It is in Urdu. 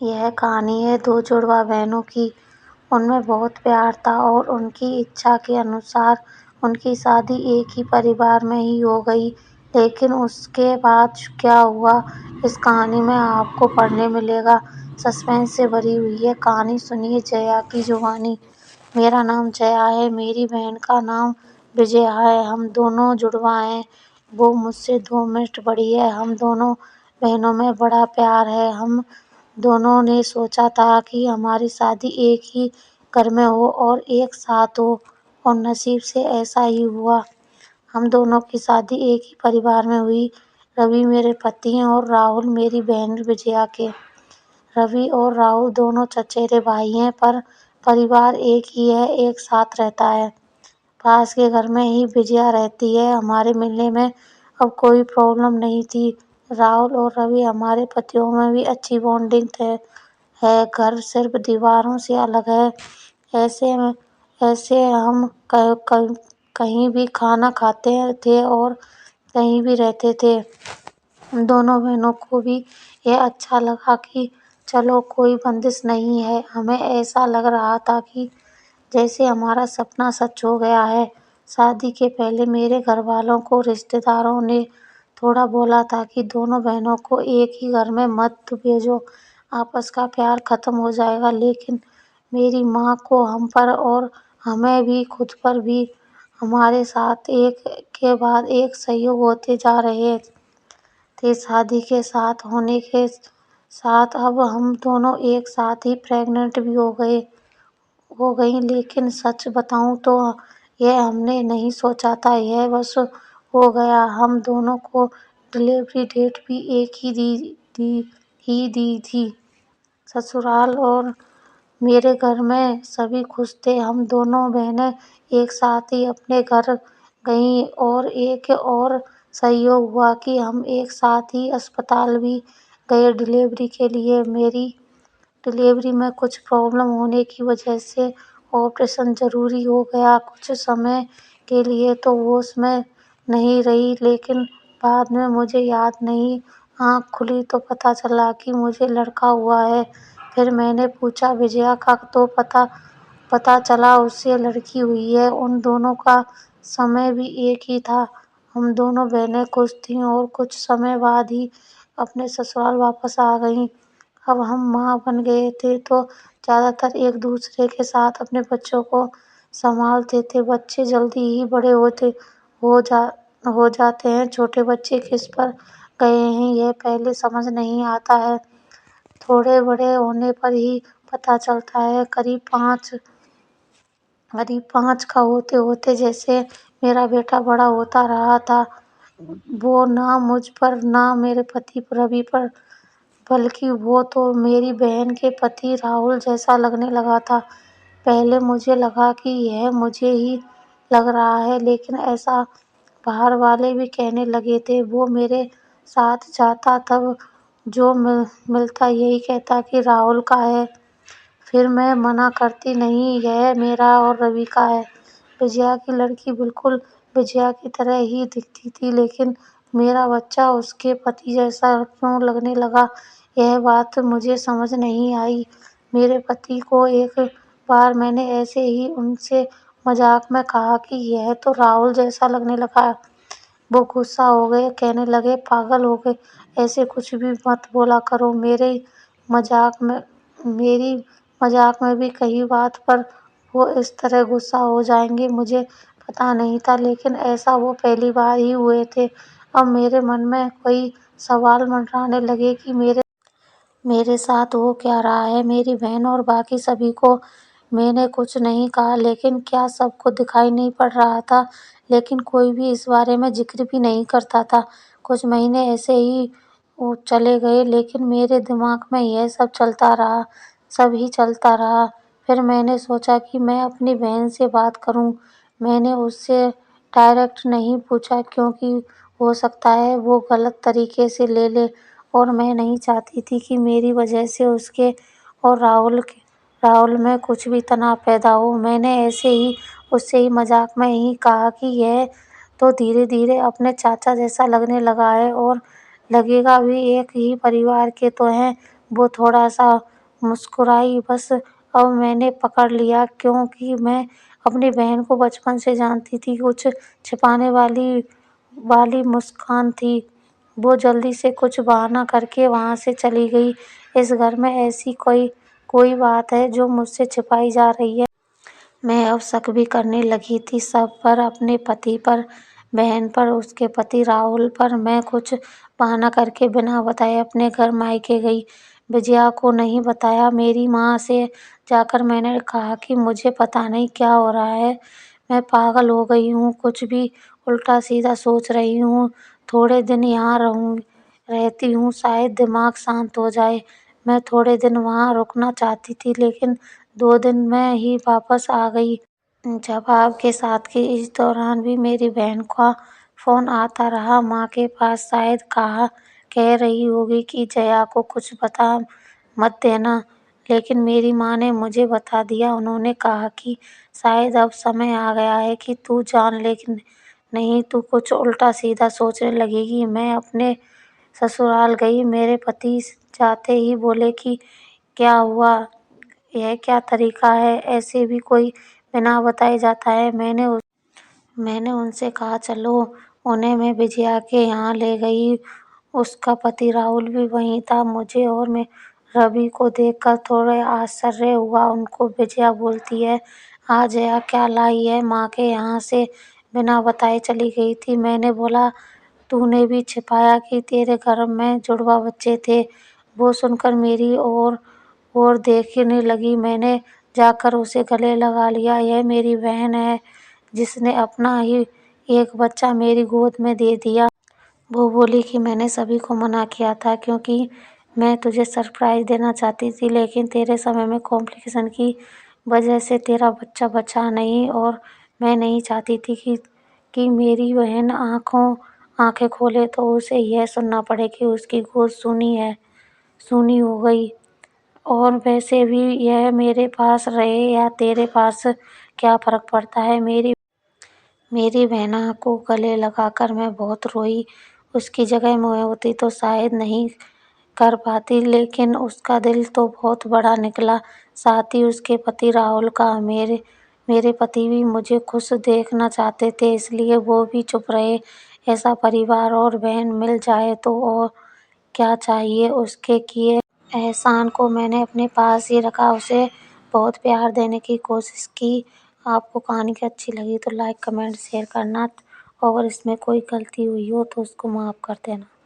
یہ کہانی ہے دو جڑواں بہنوں کی۔ ان میں بہت پیار تھا اور ان کی اچھا کے انوسار ان کی شادی ایک ہی پریوار میں ہی ہو گئی۔ لیکن اس کے بعد کیا ہوا، اس کہانی میں آپ کو پڑھنے ملے گا۔ سسپینس سے بھری ہوئی یہ کہانی سنیے جیا کی زبانی۔ میرا نام جیا ہے، میری بہن کا نام وجیا ہے۔ ہم دونوں جڑواں ہیں۔ وہ مجھ سے 2 منٹ بڑی ہے۔ ہم دونوں بہنوں میں بڑا پیار ہے۔ ہم دونوں نے سوچا تھا کہ ہماری شادی ایک ہی گھر میں ہو اور ایک ساتھ ہو، اور نصیب سے ایسا ہی ہوا۔ ہم دونوں کی شادی ایک ہی پریوار میں ہوئی۔ روی میرے پتی ہیں اور راہل میری بہن وجیا کے۔ روی اور راہل دونوں چچیرے بھائی ہیں، پر پریوار ایک ہی ہے، ایک ساتھ رہتا ہے۔ پاس کے گھر میں ہی وجیا رہتی ہے۔ ہمارے ملنے میں اب کوئی پرابلم نہیں تھی۔ راہل اور روی ہمارے پتیوں میں بھی اچھی بانڈنگ ہے۔ گھر صرف دیواروں سے الگ ہے۔ ایسے ہم کہیں بھی کھانا کھاتے تھے اور کہیں بھی رہتے تھے۔ دونوں بہنوں کو بھی یہ اچھا لگا کہ چلو کوئی بندش نہیں ہے۔ ہمیں ایسا لگ رہا تھا کہ جیسے ہمارا سپنا سچ ہو گیا ہے۔ شادی کے پہلے میرے گھر والوں کو رشتہ داروں نے تھوڑا بولا تھا کہ دونوں بہنوں کو ایک ہی گھر میں مت بھیجو، آپس کا پیار ختم ہو جائے گا۔ لیکن میری ماں کو ہم پر اور ہمیں بھی خود پر بھی ہمارے ساتھ ایک کے بعد ایک سہیوگ ہوتے جا رہے تھے۔ شادی کے ساتھ ہونے کے ساتھ اب ہم دونوں ایک ساتھ ہی پریگننٹ بھی ہو گئیں۔ لیکن سچ بتاؤں تو یہ ہم نے نہیں سوچا تھا، یہ بس ہو گیا۔ ہم دونوں کو ڈیلیوری ڈیٹ بھی ایک ہی دی تھی۔ سسرال اور میرے گھر میں سبھی خوش تھے۔ ہم دونوں بہنیں ایک ساتھ ہی اپنے گھر گئیں اور ایک اور سہیوگ ہوا کہ ہم ایک ساتھ ہی اسپتال بھی گئے ڈیلیوری کے لیے۔ میری ڈیلیوری میں کچھ پرابلم ہونے کی وجہ سے آپریشن ضروری ہو گیا۔ کچھ سمے کے لیے تو ہوش میں نہیں رہی، لیکن بعد میں مجھے یاد نہیں، آنکھ کھلی تو پتہ چلا کہ مجھے لڑکا ہوا ہے۔ پھر میں نے پوچھا وجیا کا تو پتہ چلا اسے لڑکی ہوئی ہے۔ ان دونوں کا سمے بھی ایک ہی تھا۔ ہم دونوں بہنیں خوش تھیں اور کچھ سمے بعد ہی اپنے سسرال واپس آ گئیں۔ اب ہم ماں بن گئے تھے تو زیادہ تر ایک دوسرے کے ساتھ اپنے بچوں کو سنبھالتے تھے۔ بچے جلدی ہی بڑے ہو جاتے ہیں۔ چھوٹے بچے کس پر گئے ہیں یہ پہلے سمجھ نہیں آتا ہے، تھوڑے بڑے ہونے پر ہی پتہ چلتا ہے۔ قریب 5 کا ہوتے ہوتے جیسے میرا بیٹا بڑا ہوتا رہا تھا، وہ نہ مجھ پر نہ میرے پتی روی پر بلکہ وہ تو میری بہن کے پتی راہل جیسا لگنے لگا تھا۔ پہلے مجھے لگا کہ یہ مجھے ہی لگ رہا ہے، لیکن ایسا باہر والے بھی کہنے لگے تھے۔ وہ میرے ساتھ جاتا، تب جو ملتا یہی کہتا کہ راہل کا ہے۔ پھر میں منع کرتی، نہیں یہ میرا اور روی کا ہے۔ وجیا کی لڑکی بالکل وجیا کی طرح ہی دکھتی تھی، لیکن میرا بچہ اس کے پتی جیسا کیوں لگنے لگا، یہ بات مجھے سمجھ نہیں آئی۔ میرے پتی کو ایک بار میں نے ایسے ہی ان سے مذاق میں کہا کہ یہ تو راہل جیسا لگنے لگا ہے۔ وہ غصہ ہو گئے، کہنے لگے پاگل ہو گئے، ایسے کچھ بھی مت بولا کرو۔ میری مذاق میں بھی کہی بات پر وہ اس طرح غصہ ہو جائیں گے مجھے پتہ نہیں تھا، لیکن ایسا وہ پہلی بار ہی ہوئے تھے۔ اب میرے من میں کئی سوال منڈرانے لگے کہ میرے ساتھ ہو کیا رہا ہے۔ میری بہن اور باقی سبھی کو میں نے کچھ نہیں کہا، لیکن کیا سب کو دکھائی نہیں پڑ رہا تھا؟ لیکن کوئی بھی اس بارے میں ذکر بھی نہیں کرتا تھا۔ کچھ مہینے ایسے ہی چلے گئے، لیکن میرے دماغ میں یہ سب ہی چلتا رہا۔ پھر میں نے سوچا کہ میں اپنی بہن سے بات کروں۔ میں نے اس سے ڈائریکٹ نہیں پوچھا، کیونکہ ہو سکتا ہے وہ غلط طریقے سے لے لے، اور میں نہیں چاہتی تھی کہ میری وجہ سے اس کے اور راہل میں کچھ بھی تناؤ پیدا ہو۔ میں نے ایسے ہی اس سے مذاق میں ہی کہا کہ یہ تو دھیرے دھیرے اپنے چاچا جیسا لگنے لگا ہے، اور لگے گا بھی، ایک ہی پریوار کے تو ہیں۔ وہ تھوڑا سا مسکرائی۔ بس اب میں نے پکڑ لیا، کیونکہ میں اپنی بہن کو بچپن سے جانتی تھی، کچھ چھپانے والی مسکان تھی۔ وہ جلدی سے کچھ بہانہ کر کے وہاں سے چلی گئی۔ اس گھر میں ایسی کوئی بات ہے جو مجھ سے چھپائی جا رہی ہے؟ میں اب شک بھی کرنے لگی تھی سب پر، اپنے پتی پر، بہن پر، اس کے پتی راہل پر۔ میں کچھ بہانہ کر کے بنا بتائے اپنے گھر مائکے گئی۔ وجیا کو نہیں بتایا۔ میری ماں سے جا کر میں نے کہا کہ مجھے پتہ نہیں کیا ہو رہا ہے، میں پاگل ہو گئی ہوں، کچھ بھی الٹا سیدھا سوچ رہی ہوں۔ تھوڑے دن یہاں رہتی ہوں، شاید دماغ شانت ہو جائے۔ میں تھوڑے دن وہاں رکنا چاہتی تھی، لیکن 2 دن میں ہی واپس آ گئی۔ جب آپ کے ساتھ تھی، اس دوران بھی میری بہن کا فون آتا رہا ماں کے پاس، شاید کہہ رہی ہوگی کہ جیا کو کچھ بتا مت دینا، لیکن میری ماں نے مجھے بتا دیا۔ انہوں نے کہا کہ شاید اب سمے آ گیا ہے کہ تو جان لے، نہیں تو کچھ الٹا سیدھا سوچنے لگے گی۔ میں اپنے سسرال گئی۔ میرے پتی جاتے ہی بولے کہ کیا ہوا، یہ کیا طریقہ ہے، ایسے بھی کوئی بنا بتائے جاتا ہے؟ میں نے ان سے کہا چلو انہیں میں وجیا کے یہاں لے گئی۔ اس کا پتی راہل بھی وہیں تھا۔ مجھے اور روی کو دیکھ کر تھوڑا آشچریہ ہوا۔ ان کو وجیا بولتی ہے، آج جیا کیا لائی ہے، ماں کے یہاں سے بنا بتائے چلی گئی تھی۔ میں نے بولا تو نے بھی چھپایا کہ تیرے گھر میں جڑواں بچے تھے۔ وہ سن کر میری اور دیکھنے لگی۔ میں نے جا کر اسے گلے لگا لیا۔ یہ میری بہن ہے جس نے اپنا ہی ایک بچہ میری گود میں دے دیا۔ وہ بولی کہ میں نے سبھی کو منع کیا تھا کیونکہ میں تجھے سرپرائز دینا چاہتی تھی، لیکن تیرے سمے میں کمپلیکیشن کی وجہ سے تیرا بچہ بچا نہیں، اور میں نہیں چاہتی تھی کہ میری بہن آنکھیں کھولے تو اسے یہ سننا پڑے کہ اس کی گود سونی ہو گئی۔ اور ویسے بھی یہ میرے پاس رہے یا تیرے پاس کیا فرق پڑتا ہے؟ میری بہنا کو گلے لگا کر میں بہت روئی۔ اس کی جگہ میں ہوتی تو شاید نہیں کر پاتی، لیکن اس کا دل تو بہت بڑا نکلا۔ ساتھ ہی اس کے پتی راہل کا۔ میرے پتی بھی مجھے خوش دیکھنا چاہتے تھے، اس لیے وہ بھی چپ رہے۔ ایسا پریوار اور بہن مل جائے تو اور کیا چاہیے۔ اس کے کیے احسان کو میں نے اپنے پاس ہی رکھا، اسے بہت پیار دینے کی کوشش کی۔ آپ کو کہانی اچھی لگی تو لائک، کمنٹ، شیئر کرنا، اور اس میں کوئی غلطی ہوئی ہو تو اس کو معاف کر دینا۔